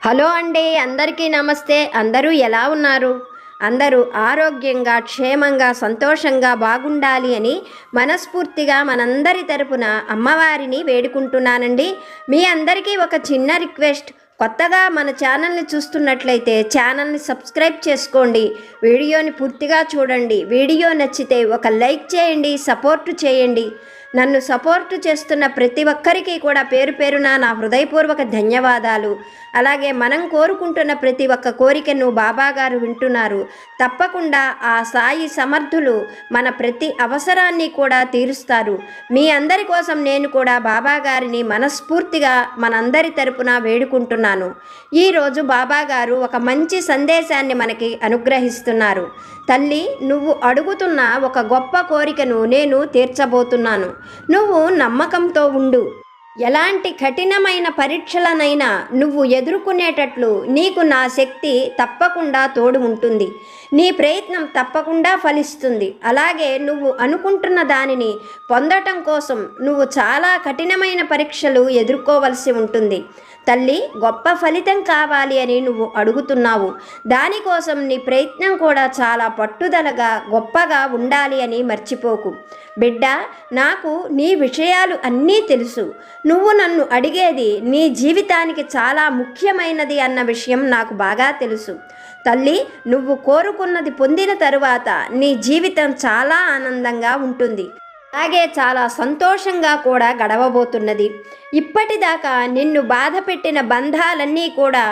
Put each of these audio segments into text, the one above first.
Hello అండి, అందరికీ నమస్తే. అందరూ ఎలా ఉన్నారు? అందరూ ఆరోగ్యంగా, క్షేమంగా, సంతోషంగా బాగుండాలి అని మనస్ఫూర్తిగా మనందరి తరపున అమ్మవారిని వేడుకుంటున్నానండి. మీ అందరికీ ఒక చిన్న రిక్వెస్ట్. కొత్తగా మన ఛానల్ని చూస్తున్నట్లయితే ఛానల్ని సబ్స్క్రైబ్ చేసుకోండి. వీడియోని పూర్తిగా చూడండి. వీడియో నచ్చితే ఒక లైక్ చేయండి, సపోర్టు చేయండి. నన్ను సపోర్టు చేస్తున్న ప్రతి ఒక్కరికి కూడా పేరు పేరున నా హృదయపూర్వక ధన్యవాదాలు. అలాగే మనం కోరుకుంటున్న ప్రతి ఒక్క కోరికను బాబాగారు వింటున్నారు. తప్పకుండా ఆ సాయి సమర్థులు మన ప్రతి అవసరాన్ని కూడా తీరుస్తారు. మీ అందరి కోసం నేను కూడా బాబాగారిని మనస్ఫూర్తిగా మనందరి తరపున వేడుకుంటున్నాను. ఈరోజు బాబాగారు ఒక మంచి సందేశాన్ని మనకి అనుగ్రహిస్తున్నారు. తల్లి, నువ్వు అడుగుతున్న ఒక గొప్ప కోరికను నేను తీర్చబోతున్నాను. నువ్వు నమ్మకంతో ఉండు. ఎలాంటి కఠినమైన పరీక్షలనైనా నువ్వు ఎదుర్కొనేటట్లు నీకు నా శక్తి తప్పకుండా తోడు ఉంటుంది. నీ ప్రయత్నం తప్పకుండా ఫలిస్తుంది. అలాగే నువ్వు అనుకుంటున్న దానిని పొందటం కోసం నువ్వు చాలా కఠినమైన పరీక్షలు ఎదుర్కోవలసి ఉంటుంది. తల్లి, గొప్ప ఫలితం కావాలి అని నువ్వు అడుగుతున్నావు. దానికోసం నీ ప్రయత్నం కూడా చాలా పట్టుదలగా, గొప్పగా ఉండాలి అని మర్చిపోకు. బిడ్డ, నాకు నీ విషయాలు అన్నీ తెలుసు. నువ్వు నన్ను అడిగేది నీ జీవితానికి చాలా ముఖ్యమైనది అన్న విషయం నాకు బాగా తెలుసు. తల్లి, నువ్వు కోరుకున్నది పొందిన తరువాత నీ జీవితం చాలా ఆనందంగా ఉంటుంది. అలాగే చాలా సంతోషంగా కూడా గడవబోతున్నది. ఇప్పటిదాకా నిన్ను బాధ పెట్టిన బంధాలన్నీ కూడా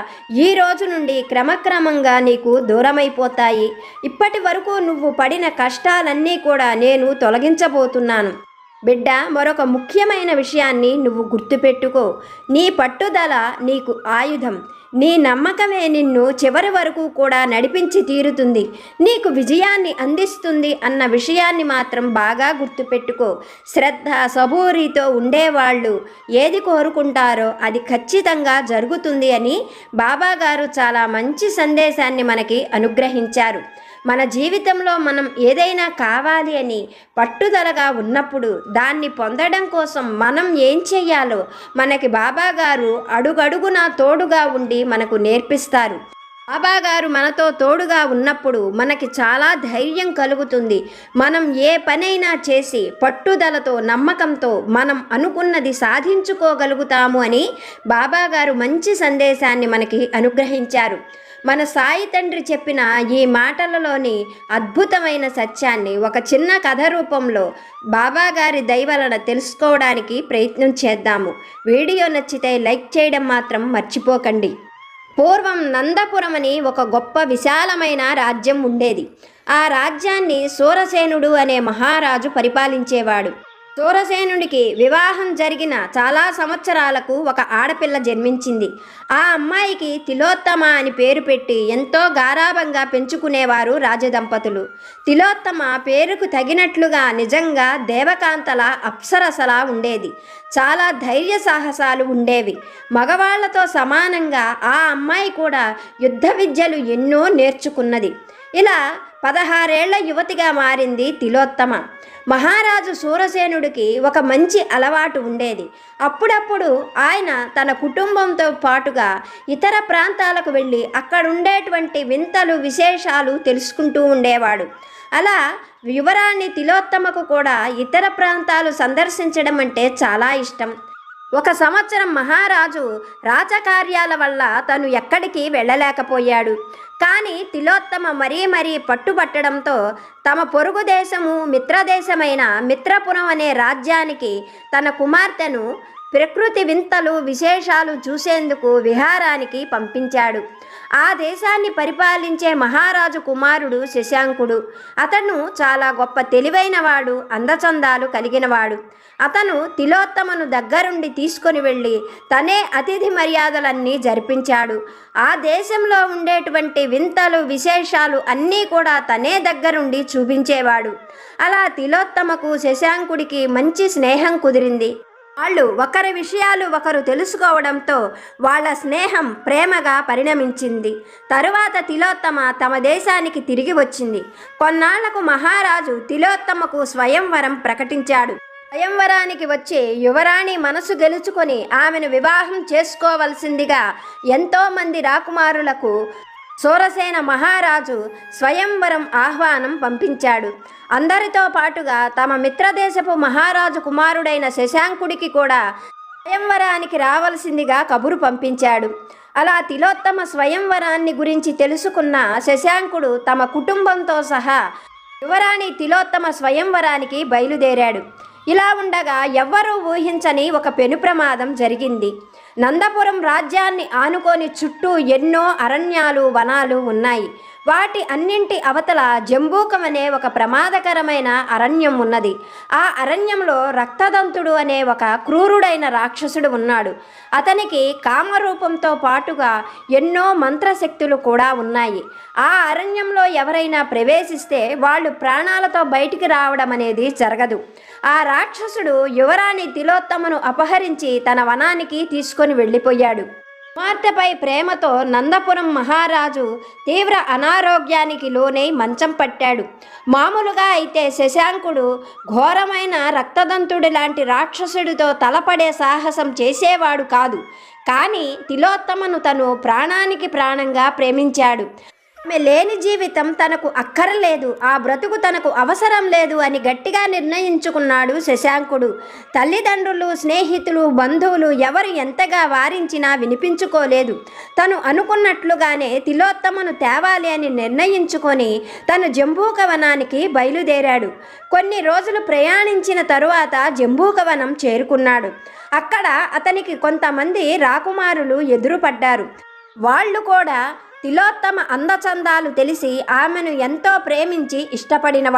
ఈ రోజు నుండి క్రమక్రమంగా నీకు దూరమైపోతాయి. ఇప్పటి వరకు నువ్వు పడిన కష్టాలన్నీ కూడా నేను తొలగించబోతున్నాను. బిడ్డ, మరొక ముఖ్యమైన విషయాన్ని నువ్వు గుర్తుపెట్టుకో. నీ పట్టుదల నీకు ఆయుధం. నీ నమ్మకమే నిన్ను చివరి వరకు కూడా నడిపించి తీరుతుంది, నీకు విజయాన్ని అందిస్తుంది అన్న విషయాన్ని మాత్రం బాగా గుర్తుపెట్టుకో. శ్రద్ధ, సబూరితో ఉండేవాళ్ళు ఏది కోరుకుంటారో అది ఖచ్చితంగా జరుగుతుంది అని బాబాగారు చాలా మంచి సందేశాన్ని మనకి అనుగ్రహించారు. మన జీవితంలో మనం ఏదైనా కావాలి అని పట్టుదలగా ఉన్నప్పుడు దాన్ని పొందడం కోసం మనం ఏం చెయ్యాలో మనకి బాబాగారు అడుగడుగునా తోడుగా ఉండి మనకు నేర్పిస్తారు. బాబాగారు మనతో తోడుగా ఉన్నప్పుడు మనకి చాలా ధైర్యం కలుగుతుంది. మనం ఏ పనైనా చేసి పట్టుదలతో, నమ్మకంతో మనం అనుకున్నది సాధించుకోగలుగుతాము అని బాబాగారు మంచి సందేశాన్ని మనకి అనుగ్రహించారు. మన సాయి తండ్రి చెప్పిన ఈ మాటలలోని అద్భుతమైన సత్యాన్ని ఒక చిన్న కథ రూపంలో బాబాగారి దయవలన తెలుసుకోవడానికి ప్రయత్నం చేద్దాము. వీడియో నచ్చితే లైక్ చేయడం మాత్రం మర్చిపోకండి. పూర్వం నందపురం అని ఒక గొప్ప విశాలమైన రాజ్యం ఉండేది. ఆ రాజ్యాన్ని సూరసేనుడు అనే మహారాజు పరిపాలించేవాడు. సూరసేనుడికి వివాహం జరిగిన చాలా సంవత్సరాలకు ఒక ఆడపిల్ల జన్మించింది. ఆ అమ్మాయికి తిలోత్తమ అని పేరు పెట్టి ఎంతో గారాబంగా పెంచుకునేవారు రాజదంపతులు. తిలోత్తమ పేరుకు తగినట్లుగా నిజంగా దేవకాంతల అప్సరసలా ఉండేది. చాలా ధైర్య సాహసాలు ఉండేవి. మగవాళ్లతో సమానంగా ఆ అమ్మాయి కూడా యుద్ధ విద్యలు ఎన్నో నేర్చుకున్నది. ఇలా 16 ఏళ్ల యువతిగా మారింది తిలోత్తమ. మహారాజు సూరసేనుడికి ఒక మంచి అలవాటు ఉండేది. అప్పుడప్పుడు ఆయన తన కుటుంబంతో పాటుగా ఇతర ప్రాంతాలకు వెళ్ళి అక్కడుండేటువంటి వింతలు, విశేషాలు తెలుసుకుంటూ ఉండేవాడు. అలా యువరాణి తిలోత్తమకు కూడా ఇతర ప్రాంతాలు సందర్శించడం అంటే చాలా ఇష్టం. ఒక సంవత్సరం మహారాజు రాజకార్యాల వల్ల తను ఎక్కడికి వెళ్ళలేకపోయాడు. కానీ తిలోత్తమ మరీ పట్టుబట్టడంతో తమ పొరుగు దేశము, మిత్రదేశమైన మిత్రపురం అనే రాజ్యానికి తన కుమార్తెను ప్రకృతి వింతలు, విశేషాలు చూసేందుకు విహారానికి పంపించాడు. ఆ దేశాన్ని పరిపాలించే మహారాజు కుమారుడు శశాంకుడు. అతను చాలా గొప్ప తెలివైనవాడు, అందచందాలు కలిగినవాడు. అతను తిలోత్తమను దగ్గరుండి తీసుకొని వెళ్ళి తనే అతిథి మర్యాదలన్నీ జరిపించాడు. ఆ దేశంలో ఉండేటువంటి వింతలు, విశేషాలు అన్నీ కూడా తనే దగ్గరుండి చూపించేవాడు. అలా తిలోత్తమకు శశాంకుడికి మంచి స్నేహం కుదిరింది. వాళ్ళు ఒకరి విషయాలు ఒకరు తెలుసుకోవడంతో వాళ్ళ స్నేహం ప్రేమగా పరిణమించింది. తరువాత తిలోత్తమ తమ దేశానికి తిరిగి వచ్చింది. కొన్నాళ్లకు మహారాజు తిలోత్తమకు స్వయంవరం ప్రకటించాడు. స్వయంవరానికి వచ్చి యువరాణి మనసు గెలుచుకొని ఆమెను వివాహం చేసుకోవలసిందిగా ఎంతోమంది రాకుమారులకు సూరసేన మహారాజు స్వయంవరం ఆహ్వానం పంపించాడు. అందరితో పాటుగా తమ మిత్రదేశపు మహారాజు కుమారుడైన శశాంకుడికి కూడా స్వయంవరానికి రావలసిందిగా కబురు పంపించాడు. అలా తిలోత్తమ స్వయంవరాన్ని గురించి తెలుసుకున్న శశాంకుడు తమ కుటుంబంతో సహా యువరాణి తిలోత్తమ స్వయంవరానికి బయలుదేరాడు. ఇలా ఉండగా ఎవ్వరూ ఊహించని ఒక పెను ప్రమాదం జరిగింది. నందపురం రాజ్యాన్ని ఆనుకొని చుట్టూ ఎన్నో అరణ్యాలు, వనాలు ఉన్నాయి. వాటి అన్నింటి అవతల జంబూకం అనే ఒక ప్రమాదకరమైన అరణ్యం ఉన్నది. ఆ అరణ్యంలో రక్తదంతుడు అనే ఒక క్రూరుడైన రాక్షసుడు ఉన్నాడు. అతనికి కామరూపంతో పాటుగా ఎన్నో మంత్రశక్తులు కూడా ఉన్నాయి. ఆ అరణ్యంలో ఎవరైనా ప్రవేశిస్తే వాళ్ళు ప్రాణాలతో బయటికి రావడం అనేది జరగదు. ఆ రాక్షసుడు యువరాణి తిలోత్తమను అపహరించి తన వనానికి తీసుకొని వెళ్ళిపోయాడు. కుమార్తెపై ప్రేమతో నందపురం మహారాజు తీవ్ర అనారోగ్యానికి లోనై మంచం పట్టాడు. మామూలుగా అయితే శశాంకుడు ఘోరమైన రక్తదంతుడి లాంటి రాక్షసుడితో తలపడే సాహసం చేసేవాడు కాదు. కానీ తిలోత్తమను తను ప్రాణానికి ప్రాణంగా ప్రేమించాడు. ఆమె లేని జీవితం తనకు అక్కరలేదు, ఆ బ్రతుకు తనకు అవసరం లేదు అని గట్టిగా నిర్ణయించుకున్నాడు శశాంకుడు. తల్లిదండ్రులు, స్నేహితులు, బంధువులు ఎవరు ఎంతగా వారించినా వినిపించుకోలేదు. తను అనుకున్నట్లుగానే తిలోత్తమను తేవాలి అని నిర్ణయించుకొని తను జంబూకవనానికి బయలుదేరాడు. కొన్ని రోజులు ప్రయాణించిన తరువాత జంబూకవనం చేరుకున్నాడు. అక్కడ అతనికి కొంతమంది రాకుమారులు ఎదురుపడ్డారు. వాళ్ళు కూడా తిలోత్తమ అందచందాలు తెలిసి ఆమెను ఎంతో ప్రేమించి ఇష్టపడిన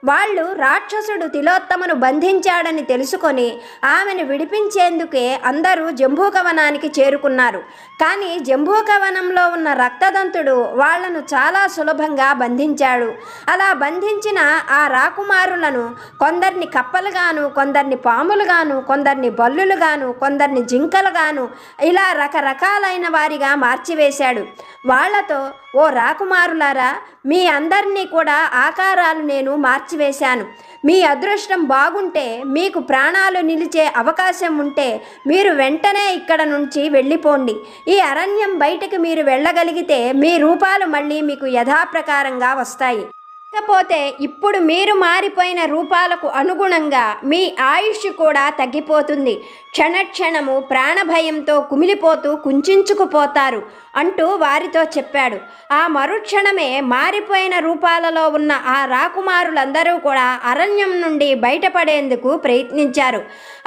వాళ్ళు రాక్షసుడు తిలోత్తమను బంధించాడని తెలుసుకొని ఆమెను విడిపించేందుకే అందరూ జంబూకవనానికి చేరుకున్నారు. కానీ జంబూకవనంలో ఉన్న రక్తదంతుడు వాళ్లను చాలా సులభంగా బంధించాడు. అలా బంధించిన ఆ రాకుమారులను కొందరిని కప్పలుగాను, కొందరిని పాములుగాను, కొందరిని బల్లులుగాను, కొందరిని జింకలుగాను ఇలా రకరకాలైన వారిగా మార్చివేశాడు. వాళ్లతో, ఓ రాకుమారులారా, మీ అందరినీ కూడా ఆకారాలు నేను మార్చివేశాను. మీ అదృష్టం బాగుంటే, మీకు ప్రాణాలు నిలిచే అవకాశం ఉంటే మీరు వెంటనే ఇక్కడ నుంచి వెళ్ళిపోండి. ఈ అరణ్యం బయటకు మీరు వెళ్ళగలిగితే మీ రూపాలు మళ్ళీ మీకు యథాప్రకారంగా వస్తాయి. కాకపోతే ఇప్పుడు మీరు మారిపోయిన రూపాలకు అనుగుణంగా మీ ఆయుష్ కూడా తగ్గిపోతుంది. క్షణక్షణము ప్రాణభయంతో కుమిలిపోతూ కుంచుకుపోతారు అంటూ వారితో చెప్పాడు. ఆ మరుక్షణమే మారిపోయిన రూపాలలో ఉన్న ఆ రాకుమారులందరూ కూడా అరణ్యం నుండి బయటపడేందుకు ప్రయత్నించారు.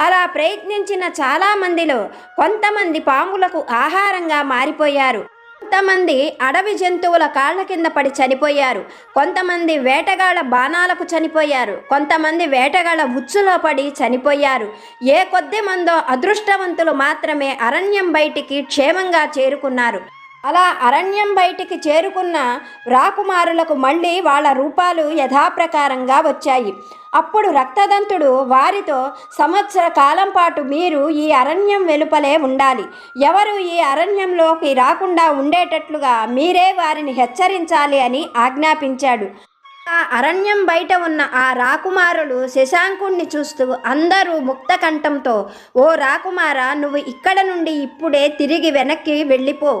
అలా ప్రయత్నించిన చాలామందిలో కొంతమంది పాములకు ఆహారంగా మారిపోయారు. కొంతమంది అడవి జంతువుల కాళ్ల కింద పడి చనిపోయారు. కొంతమంది వేటగాళ్ల బాణాలకు చనిపోయారు. కొంతమంది వేటగాళ్ల ఉచ్చులో పడి చనిపోయారు. ఏ కొద్ది మందో అదృష్టవంతులు మాత్రమే అరణ్యం బయటికి క్షేమంగా చేరుకున్నారు. అలా అరణ్యం బయటికి చేరుకున్న రాకుమారులకు మళ్ళీ వాళ్ళ రూపాలు యథాప్రకారంగా వచ్చాయి. అప్పుడు రక్తదంతుడు వారితో, సంవత్సర కాలం పాటు మీరు ఈ అరణ్యం వెలుపలే ఉండాలి. ఎవరు ఈ అరణ్యంలోకి రాకుండా ఉండేటట్లుగా మీరే వారిని హెచ్చరించాలి అని ఆజ్ఞాపించాడు. ఆ అరణ్యం బయట ఉన్న ఆ రాకుమారులు శశాంకుణ్ణి చూస్తూ అందరూ ముక్తకంఠంతో, ఓ రాకుమారా, నువ్వు ఇక్కడ నుండి ఇప్పుడే తిరిగి వెనక్కి వెళ్ళిపో.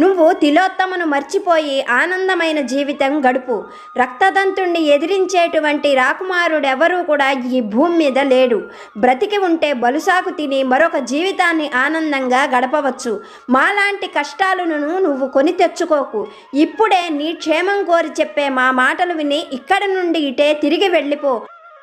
నువ్వు తిలోత్తమను మర్చిపోయి ఆనందమైన జీవితం గడుపు. రక్తదంతుణ్ణి ఎదిరించేటువంటి రాకుమారుడెవరూ కూడా ఈ భూమి మీద లేడు. బ్రతికి ఉంటే బలుసాకు తిని మరొక జీవితాన్ని ఆనందంగా గడపవచ్చు. మాలాంటి కష్టాలను నువ్వు కొని తెచ్చుకోకు. ఇప్పుడే నీ క్షేమం కోరి చెప్పే మా మాటలు విని ఇక్కడ నుండి ఇటే తిరిగి వెళ్ళిపో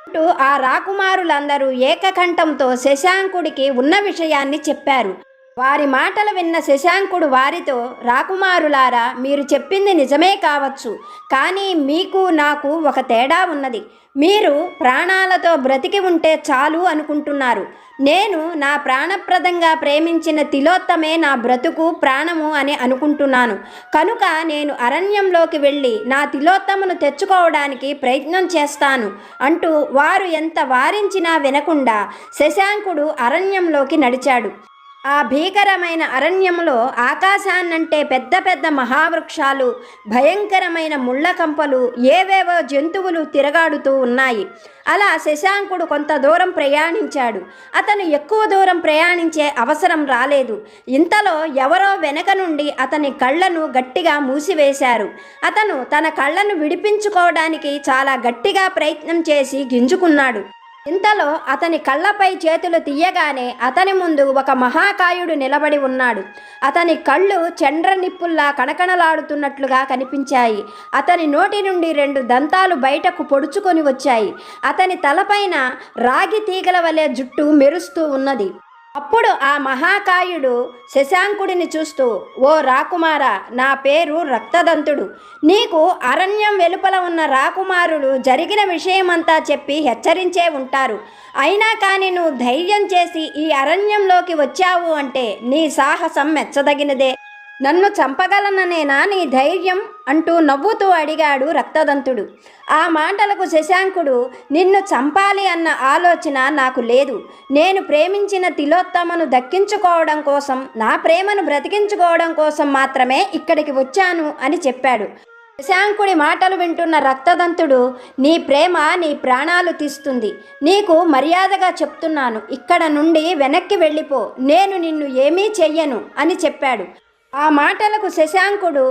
అంటూ ఆ రాకుమారులందరూ ఏకకంఠంతో శశాంకుడికి ఉన్న విషయాన్ని చెప్పారు. వారి మాటలు విన్న శశాంకుడు వారితో, రాకుమారులారా, మీరు చెప్పింది నిజమే కావచ్చు, కానీ మీకు నాకు ఒక తేడా ఉన్నది. మీరు ప్రాణాలతో బ్రతికి ఉంటే చాలు అనుకుంటున్నారు. నేను నా ప్రాణప్రదంగా ప్రేమించిన తిలోత్తమే నా బ్రతుకు, ప్రాణము అని అనుకుంటున్నాను. కనుక నేను అరణ్యంలోకి వెళ్ళి నా తిలోత్తమును తెచ్చుకోవడానికి ప్రయత్నం చేస్తాను అంటూ వారు ఎంత వారించినా వినకుండా శశాంకుడు అరణ్యంలోకి నడిచాడు. ఆ భీకరమైన అరణ్యంలో ఆకాశాన్నంటే పెద్ద పెద్ద మహావృక్షాలు, భయంకరమైన ముళ్ళ కంపలు, ఏవేవో జంతువులు తిరగాడుతూ ఉన్నాయి. అలా శశాంకుడు కొంత దూరం ప్రయాణించాడు. అతను ఎక్కువ దూరం ప్రయాణించే అవసరం రాలేదు. ఇంతలో ఎవరో వెనక నుండి అతని కళ్ళను గట్టిగా మూసివేశారు. అతను తన కళ్ళను విడిపించుకోవడానికి చాలా గట్టిగా ప్రయత్నం చేసి గింజుకున్నాడు. ఇంతలో అతని కళ్ళపై చేతులు తీయగానే అతని ముందు ఒక మహాకాయుడు నిలబడి ఉన్నాడు. అతని కళ్ళు చండ్ర నిప్పుల్లా కణకణలాడుతున్నట్లుగా కనిపించాయి. అతని నోటి నుండి 2 దంతాలు బయటకు పొడుచుకొని వచ్చాయి. అతని తలపైన రాగి తీగల వలె జుట్టు మెరుస్తూ ఉన్నది. అప్పుడు ఆ మహాకాయుడు శశాంకుడిని చూస్తూ, ఓ రాకుమారా, నా పేరు రక్తదంతుడు. నీకు అరణ్యం వెలుపల ఉన్న రాకుమారులు జరిగిన విషయమంతా చెప్పి హెచ్చరించే ఉంటారు. అయినా కానీ నువ్వు ధైర్యం చేసి ఈ అరణ్యంలోకి వచ్చావు అంటే నీ సాహసం మెచ్చదగినదే. నన్ను చంపగలననేనా నీ ధైర్యం అంటూ నవ్వుతూ అడిగాడు రక్తదంతుడు. ఆ మాటలకు శశాంకుడు, నిన్ను చంపాలి అన్న ఆలోచన నాకు లేదు. నేను ప్రేమించిన తిలోత్తమను దక్కించుకోవడం కోసం, నా ప్రేమను బ్రతికించుకోవడం కోసం మాత్రమే ఇక్కడికి వచ్చాను అని చెప్పాడు. శశాంకుడి మాటలు వింటున్న రక్తదంతుడు, నీ ప్రేమ నీ ప్రాణాలు తీస్తుంది. నీకు మర్యాదగా చెప్తున్నాను, ఇక్కడ నుండి వెనక్కి వెళ్ళిపో. నేను నిన్ను ఏమీ చెయ్యను అని చెప్పాడు. ఆ మాటలకు శశాంకుడు,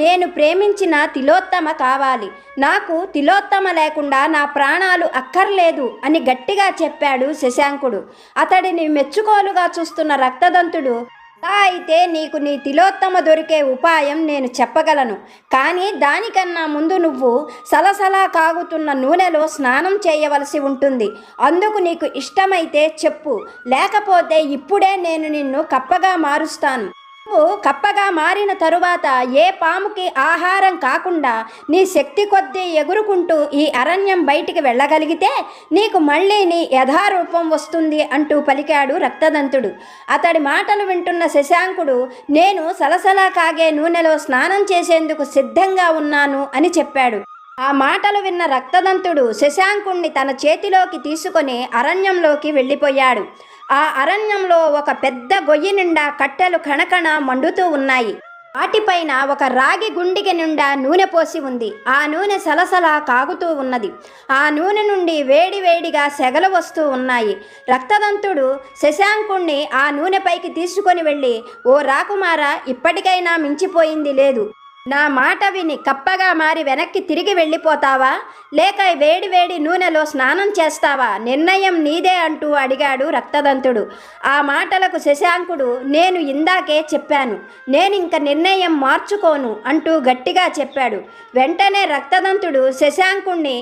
నేను ప్రేమించిన తిలోత్తమ కావాలి. నాకు తిలోత్తమ లేకుండా నా ప్రాణాలు అక్కర్లేదు అని గట్టిగా చెప్పాడు శశాంకుడు. అతడిని మెచ్చుకోలుగా చూస్తున్న రక్తదంతుడు, అలా అయితే నీకు నీ తిలోత్తమ దొరికే ఉపాయం నేను చెప్పగలను. కానీ దానికన్నా ముందు నువ్వు సలసలా కాగుతున్న నూనెలో స్నానం చేయవలసి ఉంటుంది. అందుకు నీకు ఇష్టమైతే చెప్పు, లేకపోతే ఇప్పుడే నేను నిన్ను కప్పగా మారుస్తాను. నువ్వు కప్పగా మారిన తరువాత ఏ పాముకి ఆహారం కాకుండా నీ శక్తి కొద్దీ ఎగురుకుంటూ ఈ అరణ్యం బయటికి వెళ్ళగలిగితే నీకు మళ్ళీ నీ యథారూపం వస్తుంది అంటూ పలికాడు రక్తదంతుడు. అతడి మాటలు వింటున్న శశాంకుడు, నేను సలసలా కాగే నూనెలో స్నానం చేసేందుకు సిద్ధంగా ఉన్నాను అని చెప్పాడు. ఆ మాటలు విన్న రక్తదంతుడు శశాంకుణ్ణి తన చేతిలోకి తీసుకొని అరణ్యంలోకి వెళ్ళిపోయాడు. ఆ అరణ్యంలో ఒక పెద్ద గొయ్యి నిండా కట్టెలు కణకణ మండుతూ ఉన్నాయి. వాటిపైన ఒక రాగి గుండిగ నిండా నూనె పోసి ఉంది. ఆ నూనె సలసలా కాగుతూ ఉన్నది. ఆ నూనె నుండి వేడివేడిగా సెగలు వస్తూ ఉన్నాయి. రక్తదంతుడు శశాంకుణ్ణి ఆ నూనెపైకి తీసుకొని వెళ్ళి, ఓ రాకుమారా, ఇప్పటికైనా మించిపోయింది లేదు. నా మాట విని కప్పగా మారి వెనక్కి తిరిగి వెళ్ళిపోతావా, లేక వేడి వేడి నూనెలో స్నానం చేస్తావా? నిర్ణయం నీదే అంటూ అడిగాడు రక్తదంతుడు. ఆ మాటలకు శశాంకుడు, నేను ఇందాకే చెప్పాను, నేనింక నిర్ణయం మార్చుకోను అంటూ గట్టిగా చెప్పాడు. వెంటనే రక్తదంతుడు శశాంకుణ్ణి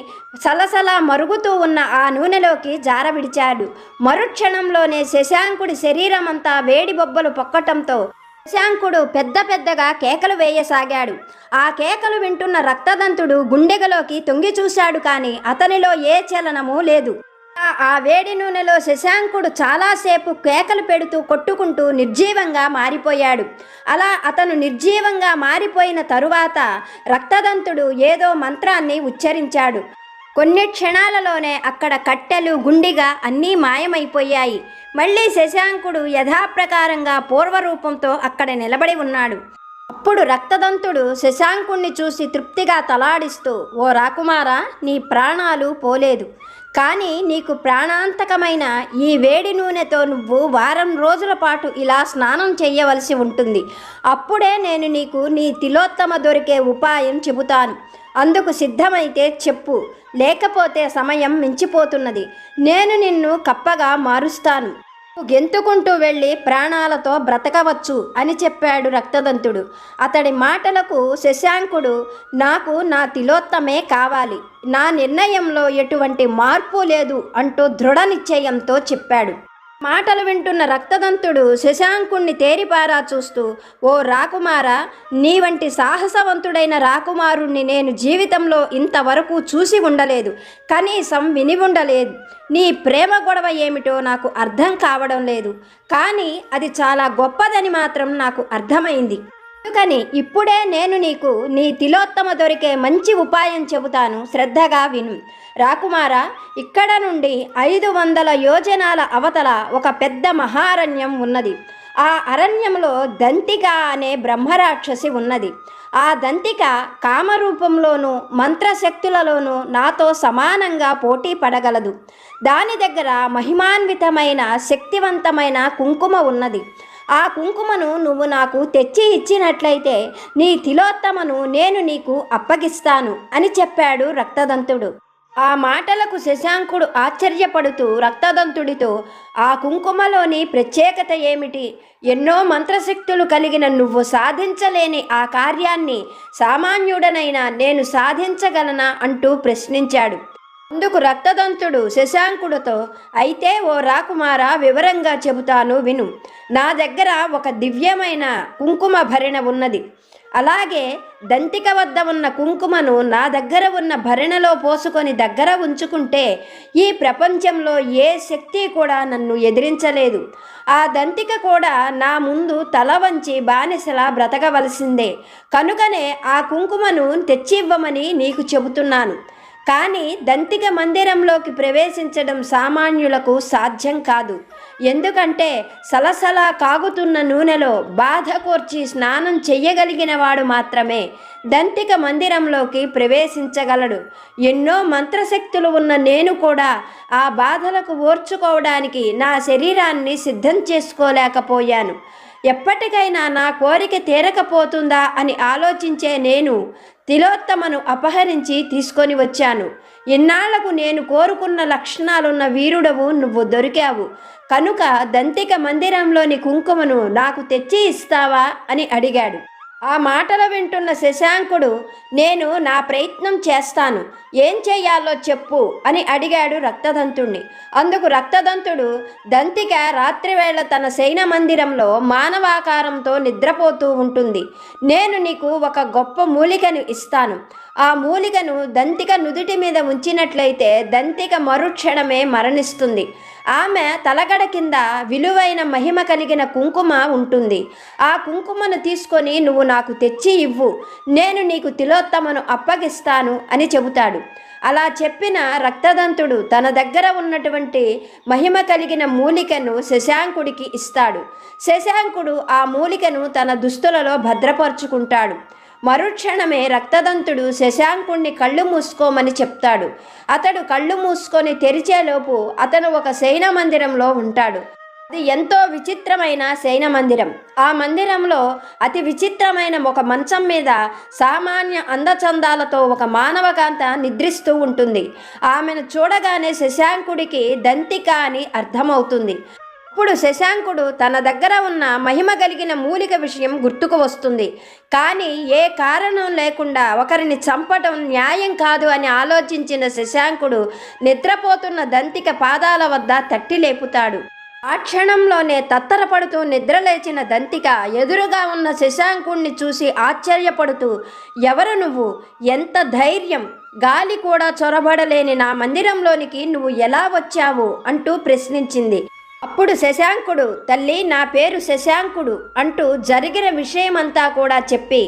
సలసలా మరుగుతూ ఉన్న ఆ నూనెలోకి జారవిడిచాడు. మరుక్షణంలోనే శశాంకుడి శరీరమంతా వేడి బొబ్బలు పొక్కటంతో శశాంకుడు పెద్ద పెద్దగా కేకలు వేయసాగాడు. ఆ కేకలు వింటున్న రక్తదంతుడు గుండెగలోకి తొంగి చూశాడు, కానీ అతనిలో ఏ చలనమూ లేదు. ఆ వేడి నూనెలో శశాంకుడు చాలాసేపు కేకలు పెడుతూ కొట్టుకుంటూ నిర్జీవంగా మారిపోయాడు. అలా అతను నిర్జీవంగా మారిపోయిన తరువాత రక్తదంతుడు ఏదో మంత్రాన్ని ఉచ్చరించాడు. కొన్ని క్షణాలలోనే అక్కడ కట్టెలు, గుండిగా అన్నీ మాయమైపోయాయి. మళ్ళీ శశాంకుడు యథాప్రకారంగా పూర్వరూపంతో అక్కడ నిలబడి ఉన్నాడు. అప్పుడు రక్తదంతుడు శశాంకుణ్ణి చూసి తృప్తిగా తలాడిస్తూ, ఓ రాకుమారా, నీ ప్రాణాలు పోలేదు. కానీ నీకు ప్రాణాంతకమైన ఈ వేడి నూనెతో నువ్వు వారం రోజుల పాటు ఇలా స్నానం చేయవలసి ఉంటుంది. అప్పుడే నేను నీకు నీ తిలోత్తమ దొరికే ఉపాయం చెబుతాను. అందుకు సిద్ధమైతే చెప్పు, లేకపోతే సమయం మించిపోతున్నది. నేను నిన్ను కప్పగా మారుస్తాను. గెంతుకుంటూ వెళ్ళి ప్రాణాలతో బ్రతకవచ్చు అని చెప్పాడు రక్తదంతుడు. అతడి మాటలకు శశాంకుడు, నాకు నా తిలోత్తమే కావాలి, నా నిర్ణయంలో ఎటువంటి మార్పు లేదు అంటూ దృఢ నిశ్చయంతో చెప్పాడు. మాటలు వింటున్న రక్తదంతుడు శశాంకుణ్ణి తేరిపారా చూస్తూ, ఓ రాకుమారా, నీ వంటి సాహసవంతుడైన రాకుమారుణ్ణి నేను జీవితంలో ఇంతవరకు చూసి ఉండలేదు, కనీసం విని ఉండలేదు. నీ ప్రేమ గొడవ ఏమిటో నాకు అర్థం కావడం లేదు, కానీ అది చాలా గొప్పదని మాత్రం నాకు అర్థమైంది. అందుకని ఇప్పుడే నేను నీకు నీ తిలోత్తమ దొరికే మంచి ఉపాయం చెబుతాను, శ్రద్ధగా విను. రాకుమారా, ఇక్కడ నుండి 500 యోజనాల అవతల ఒక పెద్ద మహారణ్యం ఉన్నది. ఆ అరణ్యంలో దంతిక అనే బ్రహ్మరాక్షసి ఉన్నది. ఆ దంతిక కామరూపంలోనూ మంత్రశక్తులలోనూ నాతో సమానంగా పోటీ పడగలదు. దాని దగ్గర మహిమాన్వితమైన శక్తివంతమైన కుంకుమ ఉన్నది. ఆ కుంకుమను నువ్వు నాకు తెచ్చి ఇచ్చినట్లయితే నీ తిలోత్తమను నేను నీకు అప్పగిస్తాను అని చెప్పాడు రక్తదంతుడు. ఆ మాటలకు శశాంకుడు ఆశ్చర్యపడుతూ రక్తదంతుడితో, ఆ కుంకుమలోని ప్రత్యేకత ఏమిటి? ఎన్నో మంత్రశక్తులు కలిగిన నువ్వు సాధించలేని ఆ కార్యాన్ని సామాన్యుడనైనా నేను సాధించగలనా అంటూ ప్రశ్నించాడు. అందుకు రక్తదంతుడు శశాంకుడితో, అయితే ఓ రాకుమార, వివరంగా చెబుతాను విను. నా దగ్గర ఒక దివ్యమైన కుంకుమ భరిణ ఉన్నది. అలాగే దంతిక వద్ద ఉన్న కుంకుమను నా దగ్గర ఉన్న భరిణలో పోసుకొని దగ్గర ఉంచుకుంటే ఈ ప్రపంచంలో ఏ శక్తి కూడా నన్ను ఎదిరించలేదు. ఆ దంతిక కూడా నా ముందు తల వంచి బానిసలా బ్రతకవలసిందే. కనుకనే ఆ కుంకుమను తెచ్చివ్వమని నీకు చెబుతున్నాను. కానీ దంతిక మందిరంలోకి ప్రవేశించడం సామాన్యులకు సాధ్యం కాదు. ఎందుకంటే సలసలా కాగుతున్న నూనెలో బాధ కోర్చి స్నానం చెయ్యగలిగిన వాడు మాత్రమే దంతిక మందిరంలోకి ప్రవేశించగలడు. ఎన్నో మంత్రశక్తులు ఉన్న నేను కూడా ఆ బాధలకు ఓర్చుకోవడానికి నా శరీరాన్ని సిద్ధం చేసుకోలేకపోయాను. ఎప్పటికైనా నా కోరిక తీరకపోతుందా అని ఆలోచించే నేను తిలోత్తమను అపహరించి తీసుకొని వచ్చాను. ఇన్నాళ్లకు నేను కోరుకున్న లక్షణాలున్న వీరుడవు నువ్వు దొరికావు. కనుక దంతిక మందిరంలోని కుంకుమను నాకు తెచ్చి ఇస్తావా అని అడిగాడు. ఆ మాటలు వింటున్న శశాంకుడు, నేను నా ప్రయత్నం చేస్తాను, ఏం చెయ్యాలో చెప్పు అని అడిగాడు రక్తదంతుణ్ణి. అందుకు రక్తదంతుడు, దంతిక రాత్రివేళ తన శయన మందిరంలో మానవాకారంతో నిద్రపోతూ ఉంటుంది. నేను నీకు ఒక గొప్ప మూలికను ఇస్తాను. ఆ మూలికను దంతిక నుదుటి మీద ఉంచినట్లయితే దంతిక మరుక్షణమే మరణిస్తుంది. ఆమె తలగడ కింద విలువైన మహిమ కలిగిన కుంకుమ ఉంటుంది. ఆ కుంకుమను తీసుకొని నువ్వు నాకు తెచ్చి ఇవ్వు, నేను నీకు తిలోత్తమను అప్పగిస్తాను అని చెబుతాడు. అలా చెప్పిన రక్తదంతుడు తన దగ్గర ఉన్నటువంటి మహిమ కలిగిన మూలికను శశాంకుడికి ఇస్తాడు. శశాంకుడు ఆ మూలికను తన దుస్తులలో భద్రపరుచుకుంటాడు. మరుక్షణమే రక్తదంతుడు శశాంకుణ్ణి కళ్ళు మూసుకోమని చెప్తాడు. అతడు కళ్ళు మూసుకొని తెరిచేలోపు అతను ఒక శయన మందిరంలో ఉంటాడు. అది ఎంతో విచిత్రమైన శయన మందిరం. ఆ మందిరంలో అతి విచిత్రమైన ఒక మంచం మీద సామాన్య అందచందాలతో ఒక మానవకాంత నిద్రిస్తూ ఉంటుంది. ఆమెను చూడగానే శశాంకుడికి దంతిక అని అర్థమవుతుంది. అప్పుడు శశాంకుడు తన దగ్గర ఉన్న మహిమ కలిగిన మూలిక విషయం గుర్తుకు వస్తుంది. కానీ ఏ కారణం లేకుండా ఒకరిని చంపటం న్యాయం కాదు అని ఆలోచించిన శశాంకుడు నిద్రపోతున్న దంతిక పాదాల వద్ద తట్టి లేపుతాడు. ఆ క్షణంలోనే తత్తరపడుతూ నిద్రలేచిన దంతిక ఎదురుగా ఉన్న శశాంకుణ్ణి చూసి ఆశ్చర్యపడుతూ, ఎవరు నువ్వు? ఎంత ధైర్యం! గాలి కూడా చొరబడలేని నా మందిరంలోనికి నువ్వు ఎలా వచ్చావు అంటూ ప్రశ్నించింది. అప్పుడు శశాంకుడు, తల్లి, నా పేరు శశాంకుడు అంటూ జరిగిన విషయమంతా కూడా చెప్పి,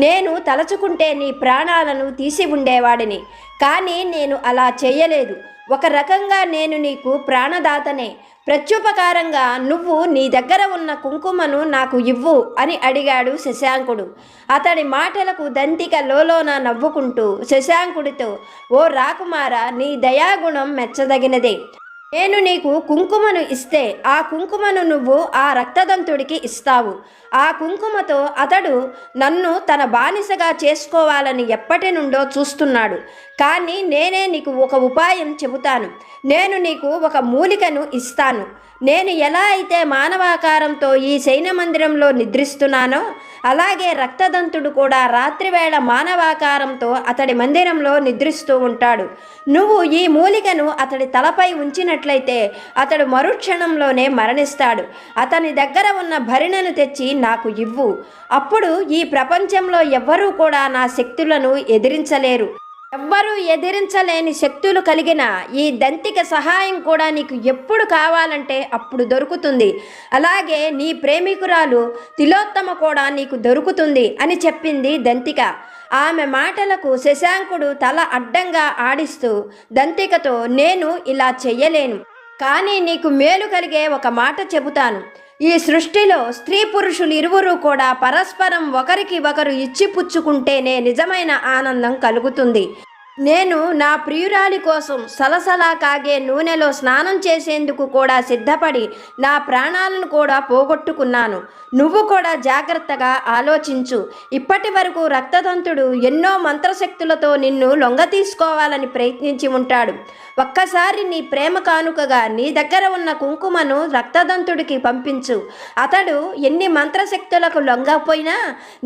నేను తలచుకుంటే నీ ప్రాణాలను తీసి ఉండేవాడిని, కానీ నేను అలా చేయలేదు. ఒక రకంగా నేను నీకు ప్రాణదాతనే. ప్రత్యుపకారంగా నువ్వు నీ దగ్గర ఉన్న కుంకుమను నాకు ఇవ్వు అని అడిగాడు శశాంకుడు. అతడి మాటలకు దంతిక లోలోన నవ్వుకుంటూ శశాంకుడితో, ఓ రాకుమార, నీ దయాగుణం మెచ్చదగినదే. నేను నీకు కుంకుమను ఇస్తే ఆ కుంకుమను నువ్వు ఆ రక్తదంతుడికి ఇస్తావు. ఆ కుంకుమతో అతడు నన్ను తన బానిసగా చేసుకోవాలని ఎప్పటి నుండో చూస్తున్నాడు. కానీ నేనే నీకు ఒక ఉపాయం చెబుతాను. నేను నీకు ఒక మూలికను ఇస్తాను. నేను ఎలా అయితే మానవాకారంతో ఈ శయన మందిరంలో నిద్రిస్తున్నానో అలాగే రక్తదంతుడు కూడా రాత్రివేళ మానవాకారంతో అతడి మందిరంలో నిద్రిస్తూ ఉంటాడు. నువ్వు ఈ మూలికను అతడి తలపై ఉంచినట్లయితే అతడు మరుక్షణంలోనే మరణిస్తాడు. అతని దగ్గర ఉన్న భరిణను తెచ్చి నాకు ఇవ్వు. అప్పుడు ఈ ప్రపంచంలో ఎవ్వరూ కూడా నా శక్తులను ఎదిరించలేరు. ఎవ్వరూ ఎదిరించలేని శక్తులు కలిగిన ఈ దంతిక సహాయం కూడా నీకు ఎప్పుడు కావాలంటే అప్పుడు దొరుకుతుంది. అలాగే నీ ప్రేమికురాలు తిలోత్తమ కూడా నీకు దొరుకుతుంది అని చెప్పింది దంతిక. ఆమె మాటలకు శశాంకుడు తల అడ్డంగా ఆడిస్తూ దంతికతో, నేను ఇలా చెయ్యలేను, కానీ నీకు మేలు కలిగే ఒక మాట చెబుతాను. ఈ సృష్టిలో స్త్రీ పురుషులు ఇరువురు కూడా పరస్పరం ఒకరికి ఒకరు ఇచ్చిపుచ్చుకుంటేనే నిజమైన ఆనందం కలుగుతుంది. నేను నా ప్రియురాలి కోసం సలసలా కాగే నూనెలో స్నానం చేసేందుకు కూడా సిద్ధపడి నా ప్రాణాలను కూడా పోగొట్టుకున్నాను. నువ్వు కూడా జాగ్రత్తగా ఆలోచించు. ఇప్పటి వరకు రక్తదంతుడు ఎన్నో మంత్రశక్తులతో నిన్ను లొంగ తీసుకోవాలని ప్రయత్నించి ఉంటాడు. ఒక్కసారి నీ ప్రేమ కానుకగా నీ దగ్గర ఉన్న కుంకుమను రక్తదంతుడికి పంపించు. అతడు ఎన్ని మంత్రశక్తులకు లొంగపోయినా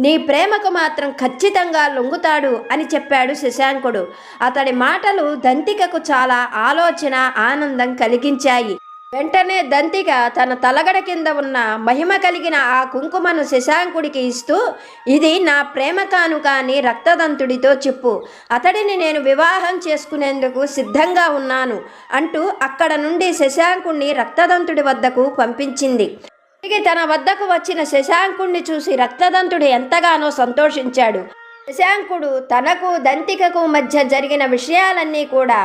నీ ప్రేమకు మాత్రం ఖచ్చితంగా లొంగుతాడు అని చెప్పాడు శశాంకుడు. అతడి మాటలు దంతికకు చాలా ఆలోచన, ఆనందం కలిగించాయి. వెంటనే దంతిక తన తలగడ కింద ఉన్న మహిమ కలిగిన ఆ కుంకుమను శశాంకుడికి ఇస్తూ, ఇది నా ప్రేమ కానుక అని రక్తదంతుడితో చెప్పు. అతడిని నేను వివాహం చేసుకునేందుకు సిద్ధంగా ఉన్నాను అంటూ అక్కడ నుండి శశాంకుణ్ణి రక్తదంతుడి వద్దకు పంపించింది. తిరిగి తన వద్దకు వచ్చిన శశాంకుణ్ణి చూసి రక్తదంతుడు ఎంతగానో సంతోషించాడు. శశాంకుడు తనకు దంతికకు మధ్య జరిగిన విషయాలన్నీ కూడా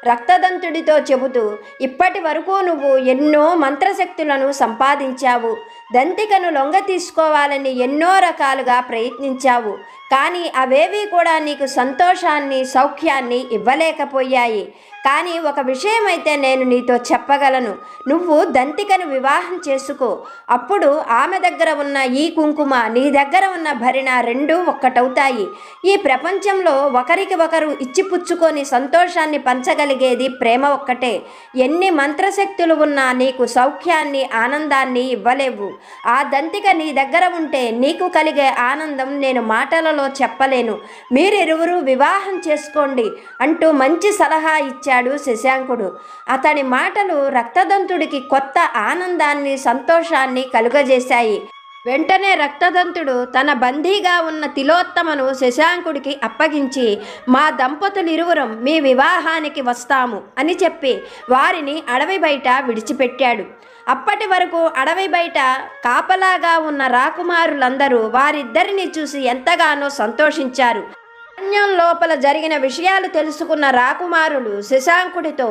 రక్తదంతుడితో చెబుతూ, ఇప్పటి వరకు నువ్వు ఎన్నో మంత్రశక్తులను సంపాదించావు, దంతికను లొంగ తీసుకోవాలని ఎన్నో రకాలుగా ప్రయత్నించావు, కానీ అవేవి కూడా నీకు సంతోషాన్ని, సౌఖ్యాన్ని ఇవ్వలేకపోయాయి. కానీ ఒక విషయం అయితే నేను నీతో చెప్పగలను. నువ్వు దంతికను వివాహం చేసుకో. అప్పుడు ఆమె దగ్గర ఉన్న ఈ కుంకుమ, నీ దగ్గర ఉన్న భరిణ రెండూ ఒక్కటవుతాయి. ఈ ప్రపంచంలో ఒకరికి ఒకరు ఇచ్చిపుచ్చుకొని సంతోషాన్ని పంచగలిగేది ప్రేమ ఒక్కటే. ఎన్ని మంత్రశక్తులు ఉన్నా నీకు సౌఖ్యాన్ని, ఆనందాన్ని ఇవ్వలేవు. ఆ దంతిక నీ దగ్గర ఉంటే నీకు కలిగే ఆనందం నేను మాటలలో చెప్పలేను. మీరిరువురు వివాహం చేసుకోండి అంటూ మంచి సలహా ఇచ్చాడు శశాంకుడు. అతని మాటలు రక్తదంతుడికి కొత్త ఆనందాన్ని, సంతోషాన్ని కలుగజేశాయి. వెంటనే రక్తదంతుడు తన బందీగా ఉన్న తిలోత్తమను శశాంకుడికి అప్పగించి, మా దంపతులిరువురం మీ వివాహానికి వస్తాము అని చెప్పి వారిని అడవి బయట విడిచిపెట్టాడు. అప్పటి వరకు అడవి బయట కాపలాగా ఉన్న రాకుమారులందరూ వారిద్దరిని చూసి ఎంతగానో సంతోషించారు. అరణ్యం లోపల జరిగిన విషయాలు తెలుసుకున్న రాకుమారులు శశాంకుడితో,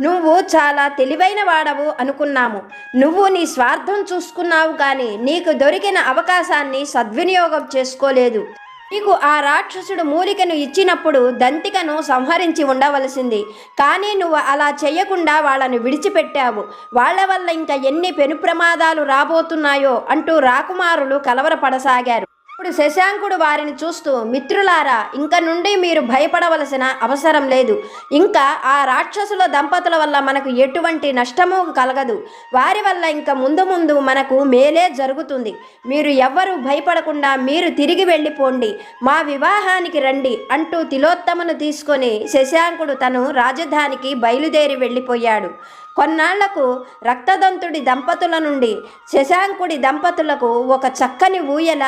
నువ్వు చాలా తెలివైన వాడవు అనుకున్నాము. నువ్వు నీ స్వార్థం చూసుకున్నావు, కానీ నీకు దొరికిన అవకాశాన్ని సద్వినియోగం చేసుకోలేదు. నీకు ఆ రాక్షసుడు మూలికను ఇచ్చినప్పుడు దంతికను సంహరించి ఉండవలసింది, కానీ నువ్వు అలా చెయ్యకుండా వాళ్ళను విడిచిపెట్టావు. వాళ్ళ వల్ల ఇంకా ఎన్ని పెను ప్రమాదాలు రాబోతున్నాయో అంటూ రాకుమారులు కలవరపడసాగారు. ఇప్పుడు శశాంకుడు వారిని చూస్తూ, మిత్రులారా, ఇంక నుండి మీరు భయపడవలసిన అవసరం లేదు. ఇంకా ఆ రాక్షసుల దంపతుల వల్ల మనకు ఎటువంటి నష్టము కలగదు. వారి వల్ల ఇంకా ముందు ముందు మనకు మేలే జరుగుతుంది. మీరు ఎవ్వరూ భయపడకుండా మీరు తిరిగి వెళ్ళిపోండి, మా వివాహానికి రండి అంటూ తిలోత్తమను తీసుకొని శశాంకుడు తను రాజధానికి బయలుదేరి వెళ్ళిపోయాడు. కొన్నాళ్లకు రక్తదంతుడి దంపతుల నుండి శశాంకుడి దంపతులకు ఒక చక్కని ఊయల,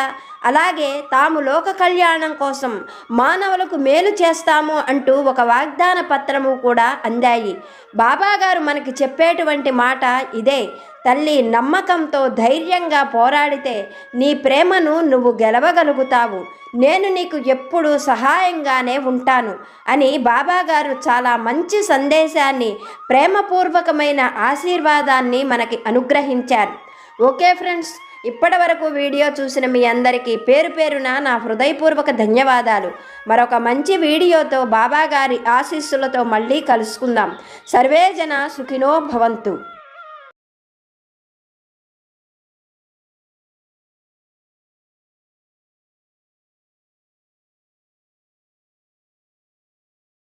అలాగే తాము లోక కళ్యాణం కోసం మానవులకు మేలు చేస్తాము అంటూ ఒక వాగ్దాన పత్రము కూడా అందాయి. బాబాగారు మనకి చెప్పేటువంటి మాట ఇదే, తల్లి, నమ్మకంతో ధైర్యంగా పోరాడితే నీ ప్రేమను నువ్వు గెలవగలుగుతావు. నేను నీకు ఎప్పుడూ సహాయంగానే ఉంటాను అని బాబాగారు చాలా మంచి సందేశాన్ని, ప్రేమపూర్వకమైన ఆశీర్వాదాన్ని మనకి అనుగ్రహించారు. ఓకే ఫ్రెండ్స్, ఇప్పటి వరకు వీడియో చూసిన మీ అందరికీ పేరు పేరున నా హృదయపూర్వక ధన్యవాదాలు. మరొక మంచి వీడియోతో బాబాగారి ఆశీస్సులతో మళ్ళీ కలుసుకుందాం. సర్వేజన సుఖినో భవంతు.